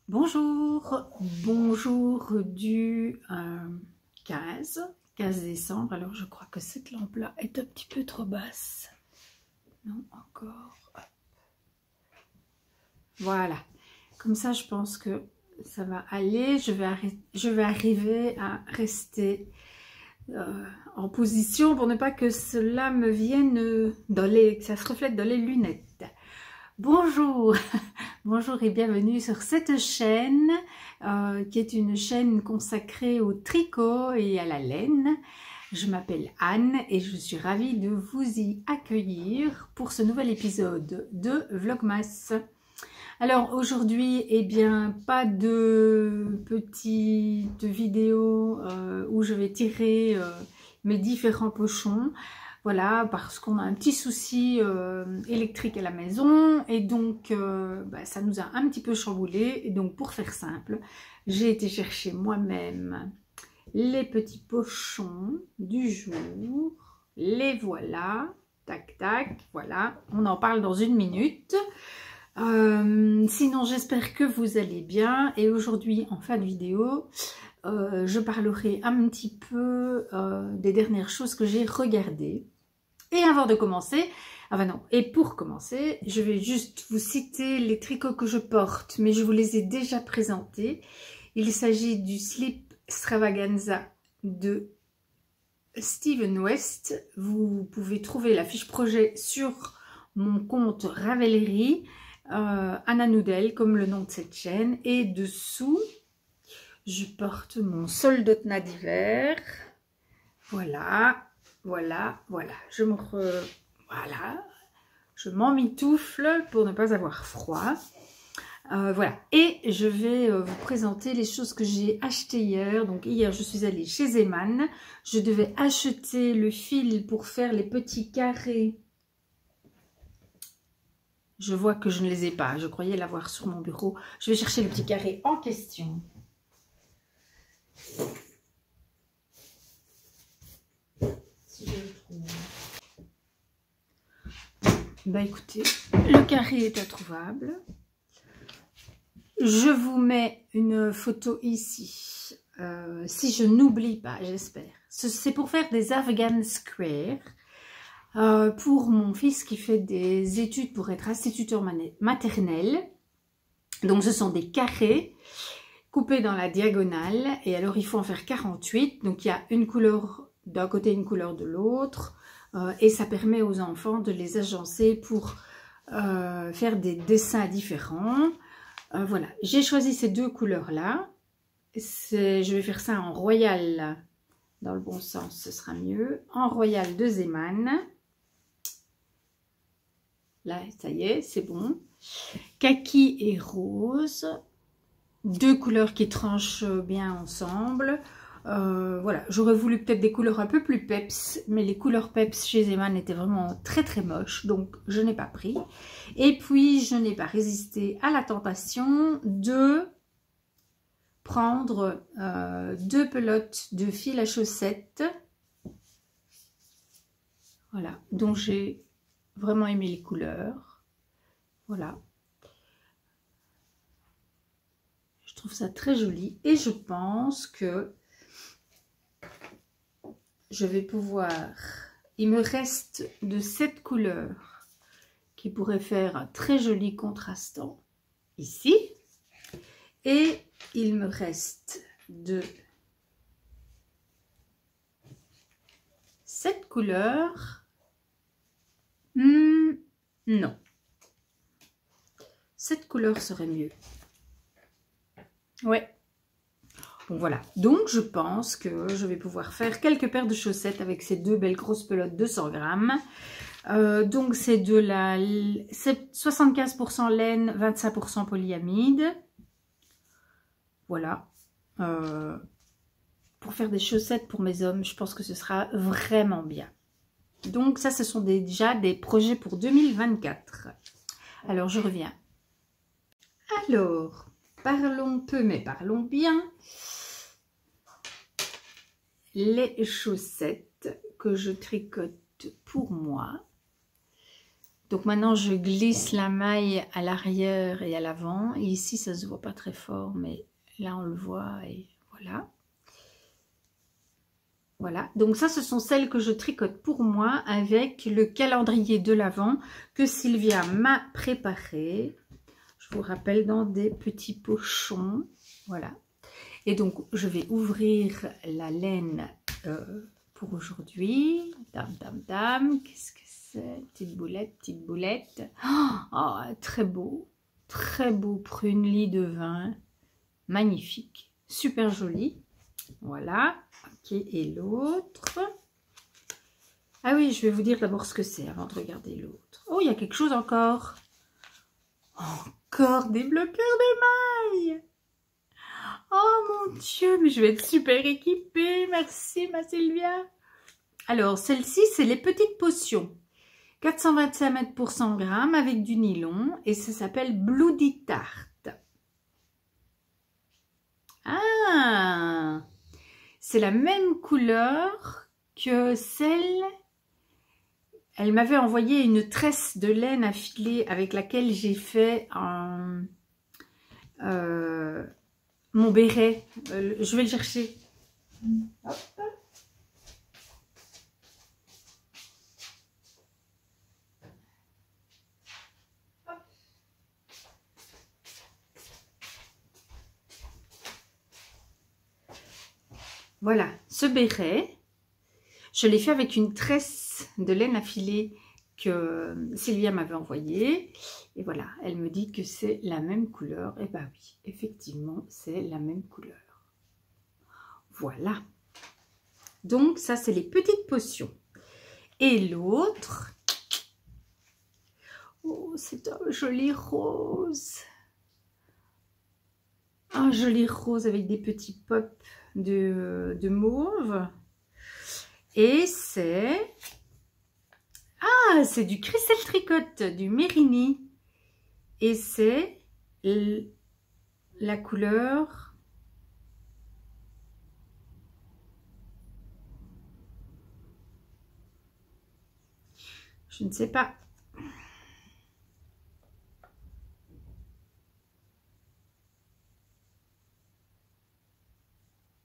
Bonjour, bonjour du 15 décembre. Alors je crois que cette lampe-là est un petit peu trop basse. Non, encore. Hop. Voilà, comme ça je pense que ça va aller. Je vais arriver à rester en position pour ne pas que cela me vienne que ça se reflète dans les lunettes. Bonjour, bonjour et bienvenue sur cette chaîne qui est une chaîne consacrée au tricot et à la laine. Je m'appelle Anne et je suis ravie de vous y accueillir pour ce nouvel épisode de Vlogmas. Alors aujourd'hui, eh bien, pas de petite vidéo où je vais tirer mes différents pochons. Voilà, parce qu'on a un petit souci électrique à la maison et donc ça nous a un petit peu chamboulé. Et donc pour faire simple, j'ai été chercher moi-même les petits pochons du jour. Les voilà, tac tac, voilà, on en parle dans une minute. Sinon j'espère que vous allez bien et aujourd'hui en fin de vidéo je parlerai un petit peu des dernières choses que j'ai regardées. Et avant de commencer, et pour commencer, je vais juste vous citer les tricots que je porte, mais je vous les ai déjà présentés. Il s'agit du slip Stravaganza de Steven West. Vous pouvez trouver la fiche projet sur mon compte Ravelry, Anna Noodle, comme le nom de cette chaîne. Et dessous, je porte mon Soldotna d'hiver. Voilà. Voilà, je m'emmitoufle pour ne pas avoir froid. Voilà, et je vais vous présenter les choses que j'ai achetées hier. Donc hier, je suis allée chez Zeman. Je devais acheter le fil pour faire les petits carrés. Je vois que je ne les ai pas. Je croyais l'avoir sur mon bureau. Je vais chercher le petit carré en question. Bah écoutez, le carré est introuvable. Je vous mets une photo ici, si je n'oublie pas, j'espère. C'est pour faire des Afghan Square pour mon fils qui fait des études pour être instituteur maternel. Donc ce sont des carrés coupés dans la diagonale et alors il faut en faire 48. Donc il y a une couleur d'un côté, une couleur de l'autre. Et ça permet aux enfants de les agencer pour faire des dessins différents. Voilà, j'ai choisi ces deux couleurs-là. Je vais faire ça en royal, dans le bon sens, ce sera mieux. En royal de Zeman. Là, ça y est, c'est bon. Kaki et rose. Deux couleurs qui tranchent bien ensemble. Voilà, j'aurais voulu peut-être des couleurs un peu plus peps, mais les couleurs peps chez Zeman étaient vraiment très très moches, donc je n'ai pas pris. Et puis je n'ai pas résisté à la tentation de prendre deux pelotes de fil à chaussettes, voilà, dont j'ai vraiment aimé les couleurs. Voilà, je trouve ça très joli et je pense que je vais pouvoir, il me reste de cette couleur qui pourrait faire un très joli contrastant ici, et il me reste de cette couleur, non, cette couleur serait mieux, ouais. Donc voilà, donc je pense que je vais pouvoir faire quelques paires de chaussettes avec ces deux belles grosses pelotes de 100 grammes. Donc c'est de la 75% laine, 25% polyamide. Voilà. Pour faire des chaussettes pour mes hommes, je pense que ce sera vraiment bien. Donc ça, ce sont déjà des projets pour 2024. Alors je reviens. Alors, parlons peu mais parlons bien. Les chaussettes que je tricote pour moi. Donc maintenant je glisse la maille à l'arrière et à l'avant. Et ici ça se voit pas très fort, mais là on le voit et voilà. Voilà, donc ça ce sont celles que je tricote pour moi avec le calendrier de l'Avent que Sylvia m'a préparé. Je vous rappelle, dans des petits pochons, voilà. Et donc je vais ouvrir la laine pour aujourd'hui. Dame, dame, dame, qu'est-ce que c'est? Petite boulette, petite boulette. Oh, très beau prune-lit de vin. Magnifique, super joli. Voilà, ok, et l'autre. Ah oui, je vais vous dire d'abord ce que c'est avant de regarder l'autre. Oh, il y a quelque chose encore. Encore des bloqueurs de mailles. Oh mon Dieu, mais je vais être super équipée. Merci ma Sylvia. Alors, celle-ci, c'est les petites potions. 425 mètres pour 100 grammes avec du nylon. Et ça s'appelle Bloody Tart. Ah! C'est la même couleur que celle... Elle m'avait envoyé une tresse de laine à filer avec laquelle j'ai fait mon béret. Je vais le chercher. Hop. Hop. Voilà, ce béret, je l'ai fait avec une tresse de laine à filer que Sylvia m'avait envoyée. Et voilà, elle me dit que c'est la même couleur. Et bah oui, effectivement, c'est la même couleur. Voilà. Donc, ça, c'est les petites potions. Et l'autre, oh, c'est un joli rose. Un joli rose avec des petits pops de mauve. Et c'est... Ah, c'est du Crystal Tricot, du Mérini. Et c'est la couleur... Je ne sais pas.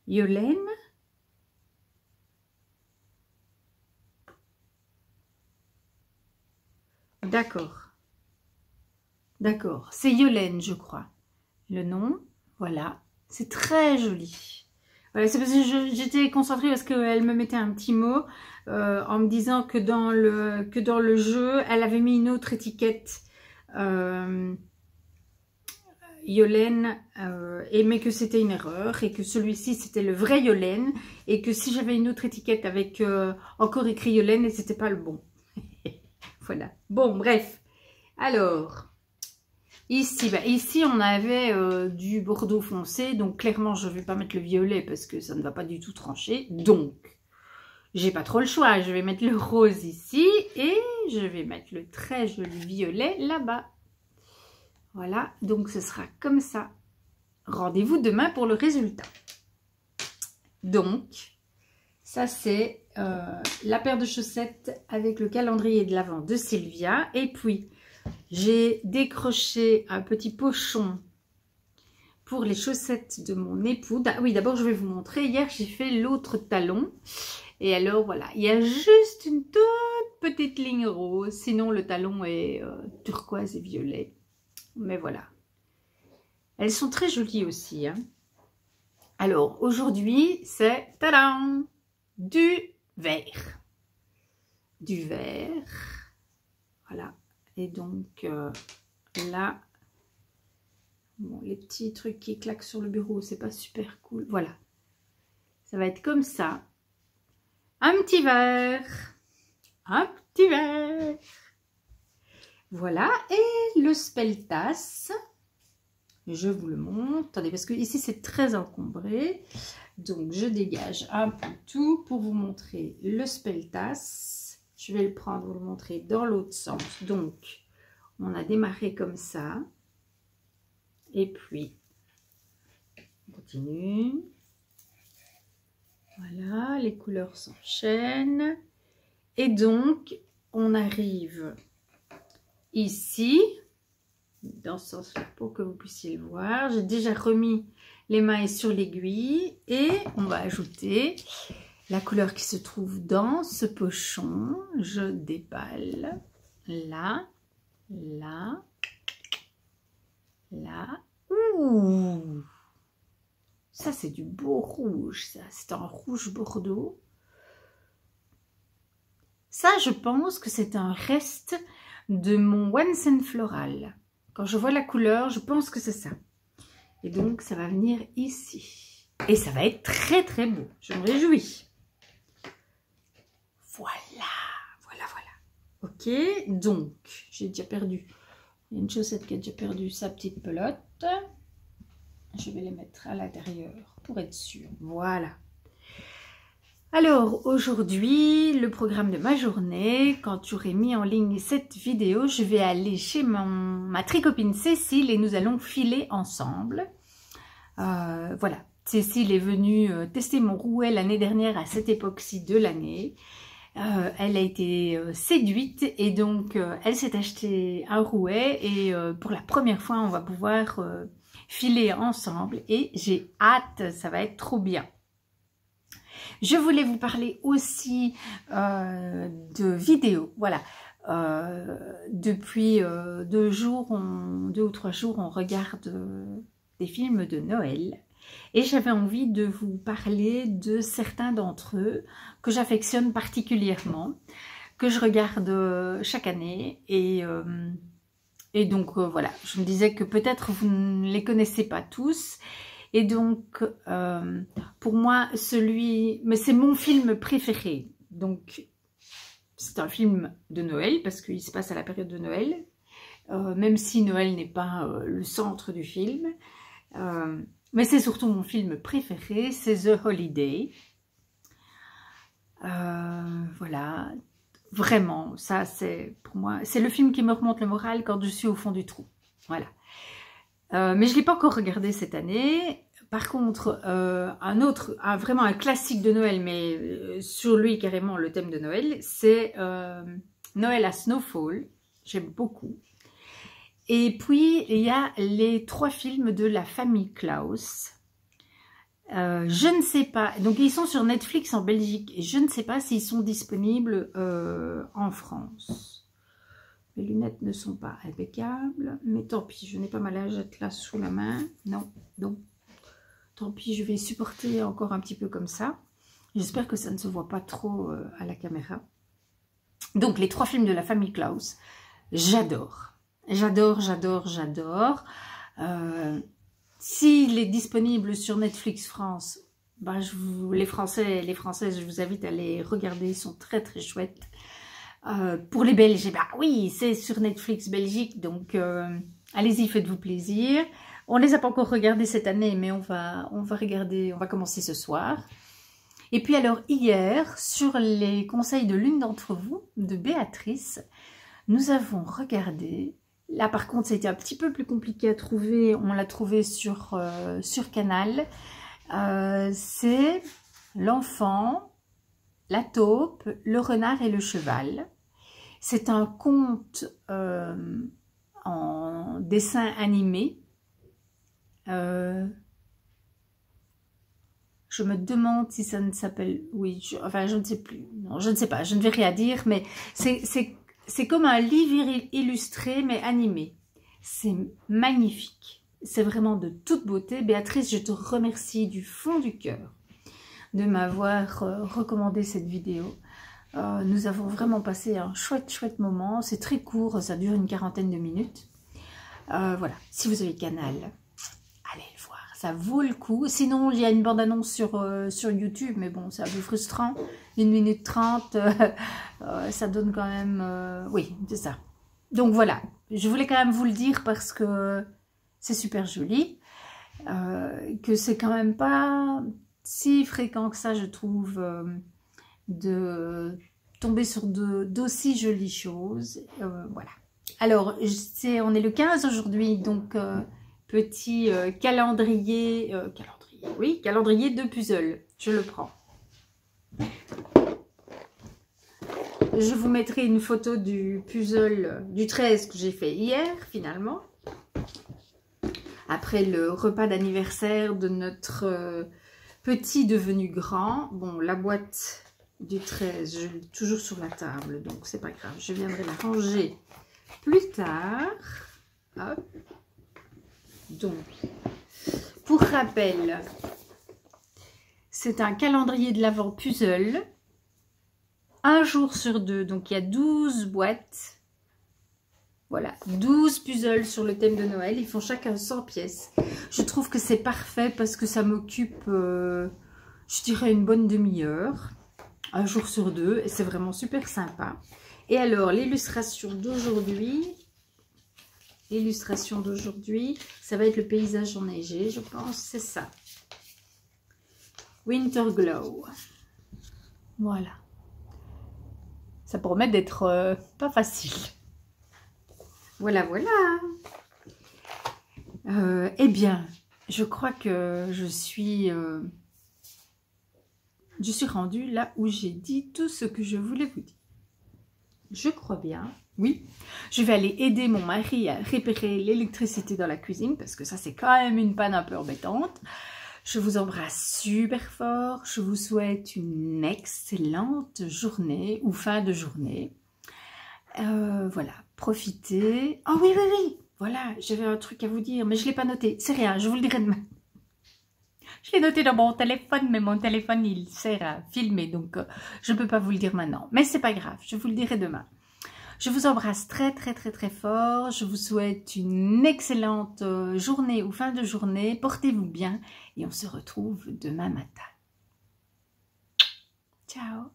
Yolène. D'accord. D'accord. C'est Yolène, je crois. Le nom, voilà. C'est très joli. Voilà, c'est parce que j'étais concentrée parce qu'elle me mettait un petit mot en me disant que dans le jeu, elle avait mis une autre étiquette Yolène, mais que c'était une erreur et que celui-ci c'était le vrai Yolène et que si j'avais une autre étiquette avec encore écrit Yolène, c'était pas le bon. Voilà. Bon, bref. Alors... Ici, ici, on avait du bordeaux foncé, donc clairement, je ne vais pas mettre le violet parce que ça ne va pas du tout trancher. Donc, j'ai pas trop le choix. Je vais mettre le rose ici et je vais mettre le très joli violet là-bas. Voilà, donc ce sera comme ça. Rendez-vous demain pour le résultat. Donc, ça c'est la paire de chaussettes avec le calendrier de l'Avent de Sylvia. Et puis... j'ai décroché un petit pochon pour les chaussettes de mon époux. Ah oui, d'abord je vais vous montrer. Hier j'ai fait l'autre talon. Et alors voilà, il y a juste une toute petite ligne rose. Sinon le talon est turquoise et violet. Mais voilà. Elles sont très jolies aussi. Hein. Alors aujourd'hui c'est tadam, du vert. Du vert. Voilà. Et donc là, bon, les petits trucs qui claquent sur le bureau, c'est pas super cool. Voilà, ça va être comme ça. Un petit verre, un petit verre. Voilà, et le speltas, je vous le montre. Attendez, parce que ici c'est très encombré. Donc je dégage un peu tout pour vous montrer le speltas. Je vais le prendre, vous le montrer dans l'autre sens. Donc, on a démarré comme ça. Et puis, on continue. Voilà, les couleurs s'enchaînent. Et donc, on arrive ici, dans ce sens-là, pour que vous puissiez le voir. J'ai déjà remis les mailles sur l'aiguille et on va ajouter la couleur qui se trouve dans ce pochon. Je déballe là, là, là. Ouh! Ça, c'est du beau rouge, ça. C'est un rouge bordeaux. Ça, je pense que c'est un reste de mon One Floral. Quand je vois la couleur, je pense que c'est ça. Et donc, ça va venir ici. Et ça va être très, très beau. Je me réjouis. Voilà, voilà, voilà. Ok, donc, j'ai déjà perdu. Il y a une chaussette qui a déjà perdu sa petite pelote. Je vais les mettre à l'intérieur pour être sûre. Voilà. Alors, aujourd'hui, le programme de ma journée, quand j'aurai mis en ligne cette vidéo, je vais aller chez ma tricopine Cécile et nous allons filer ensemble. Voilà. Cécile est venue tester mon rouet l'année dernière à cette époque-ci de l'année. Elle a été séduite et donc elle s'est acheté un rouet et pour la première fois, on va pouvoir filer ensemble et j'ai hâte, ça va être trop bien. Je voulais vous parler aussi de vidéos, voilà. Depuis 2 ou 3 jours, on regarde des films de Noël et j'avais envie de vous parler de certains d'entre eux que j'affectionne particulièrement, que je regarde chaque année et donc voilà, je me disais que peut-être vous ne les connaissez pas tous. Et donc, pour moi, mais c'est mon film préféré. Donc, c'est un film de Noël, parce qu'il se passe à la période de Noël, même si Noël n'est pas le centre du film. Mais c'est surtout mon film préféré, c'est The Holiday. Voilà, vraiment, ça c'est pour moi, c'est le film qui me remonte le moral quand je suis au fond du trou. Voilà. Mais je ne l'ai pas encore regardé cette année. Par contre, vraiment un classique de Noël, mais sur lui carrément le thème de Noël, c'est Noël à Snowfall. J'aime beaucoup. Et puis, il y a les 3 films de la famille Klaus. Je ne sais pas, donc ils sont sur Netflix en Belgique, et je ne sais pas s'ils sont disponibles en France. Mes lunettes ne sont pas impeccables, mais tant pis, je n'ai pas ma lingette là sous la main. Non, donc tant pis, je vais supporter encore un petit peu comme ça. J'espère que ça ne se voit pas trop à la caméra. Donc, les 3 films de la famille Klaus, j'adore. J'adore, j'adore, j'adore. S'il est disponible sur Netflix France, ben les Français et les Françaises, je vous invite à les regarder, ils sont très très chouettes. Pour les Belges, bah oui, c'est sur Netflix Belgique, donc allez-y, faites-vous plaisir. On ne les a pas encore regardés cette année, mais on va regarder, on va commencer ce soir. Et puis alors hier, sur les conseils de l'une d'entre vous, de Béatrice, nous avons regardé. Là par contre, c'était un petit peu plus compliqué à trouver. On l'a trouvé sur Canal. C'est l'enfant, la taupe, le renard et le cheval. C'est un conte en dessin animé. Je me demande si ça ne s'appelle... Oui, enfin je ne sais plus. Non, je ne sais pas, je ne vais rien dire, mais c'est comme un livre illustré, mais animé. C'est magnifique. C'est vraiment de toute beauté. Béatrice, je te remercie du fond du cœur de m'avoir recommandé cette vidéo. Nous avons vraiment passé un chouette moment. C'est très court, ça dure une 40aine de minutes. Voilà, si vous avez Canal, allez le voir, ça vaut le coup. Sinon, il y a une bande-annonce sur YouTube, mais bon, c'est un peu frustrant. 1 minute 30, ça donne quand même... oui, c'est ça. Donc voilà, je voulais quand même vous le dire parce que c'est super joli. Que c'est quand même pas si fréquent que ça, je trouve, de tomber sur d'aussi jolies choses. Voilà. Alors, on est le 15 aujourd'hui, donc petit calendrier, calendrier de puzzle. Je le prends. je vous mettrai une photo du puzzle du 13 que j'ai fait hier, finalement. Après le repas d'anniversaire de notre petit devenu grand. Bon, la boîte du 13, je l'ai toujours sur la table, donc c'est pas grave. Je viendrai la ranger plus tard. Hop. Donc, pour rappel, c'est un calendrier de l'Avent puzzle. Un jour sur 2, donc il y a 12 boîtes. Voilà, 12 puzzles sur le thème de Noël. Ils font chacun 100 pièces. Je trouve que c'est parfait parce que ça m'occupe, je dirais, une bonne demi-heure. Un jour sur 2. Et c'est vraiment super sympa. Et alors, l'illustration d'aujourd'hui, ça va être le paysage enneigé, je pense. C'est ça. Winter Glow. Voilà. Ça promet d'être pas facile. Voilà, voilà. Eh bien, je crois que je suis rendue là où j'ai dit tout ce que je voulais vous dire. Je crois bien. Oui. Je vais aller aider mon mari à réparer l'électricité dans la cuisine parce que ça, c'est quand même une panne un peu embêtante. Je vous embrasse super fort. Je vous souhaite une excellente journée ou fin de journée. Voilà, profitez. Oh oui, oui, oui. Voilà, j'avais un truc à vous dire, mais je ne l'ai pas noté. C'est rien, je vous le dirai demain. Je l'ai noté dans mon téléphone, mais mon téléphone, il sert à filmer, donc je ne peux pas vous le dire maintenant. Mais c'est pas grave, je vous le dirai demain. Je vous embrasse très, très, très, très fort. Je vous souhaite une excellente journée ou fin de journée. Portez-vous bien et on se retrouve demain matin. Ciao.